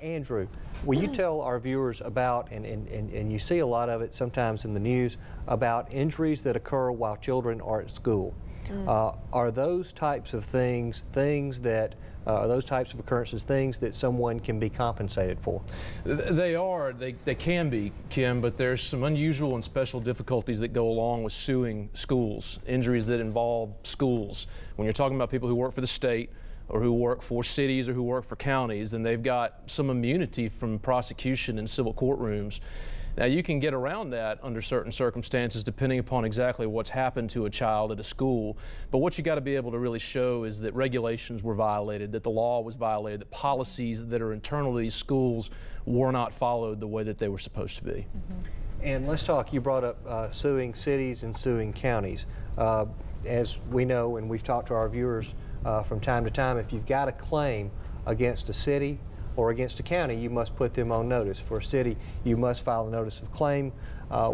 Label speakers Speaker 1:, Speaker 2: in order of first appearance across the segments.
Speaker 1: Andrew, will you tell our viewers about, and you see a lot of it sometimes in the news, about injuries that occur while children are at school? Are those types of things those types of occurrences things that someone can be compensated for?
Speaker 2: They are. They can be, Kim, but there's some unusual and special difficulties that go along with suing schools, injuries that involve schools. When you're talking about people who work for the state, or who work for cities, or who work for counties, then they've got some immunity from prosecution in civil courtrooms. Now, you can get around that under certain circumstances depending upon exactly what's happened to a child at a school. But what you got to be able to really show is that regulations were violated, that the law was violated, that policies that are internal to these schools were not followed the way that they were supposed to be.
Speaker 1: And let's talk, you brought up suing cities and suing counties. As we know, and we've talked to our viewers from time to time, if you've got a claim against a city or against a county, you must put them on notice. For a city, you must file a notice of claim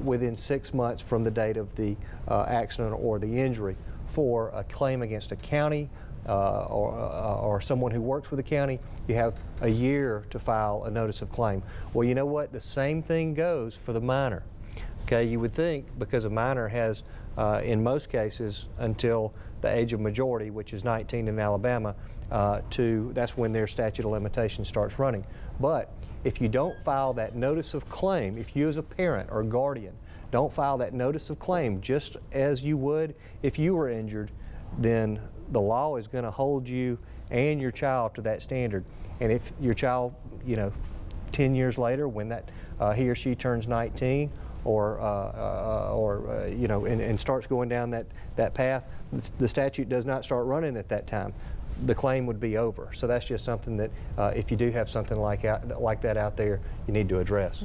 Speaker 1: within 6 months from the date of the accident or the injury. For a claim against a county or someone who works with the county, you have a year to file a notice of claim. Well, you know what? The same thing goes for the minor. Okay, you would think, because a minor has, in most cases, until the age of majority, which is 19 in Alabama, that's when their statute of limitations starts running. But if you don't file that notice of claim, if you as a parent or guardian don't file that notice of claim just as you would if you were injured, then the law is going to hold you and your child to that standard. And if your child, 10 years later, when that he or she turns 19, and starts going down that path, the statute does not start running at that time. The claim would be over. So that's just something that if you do have something like that out there, you need to address.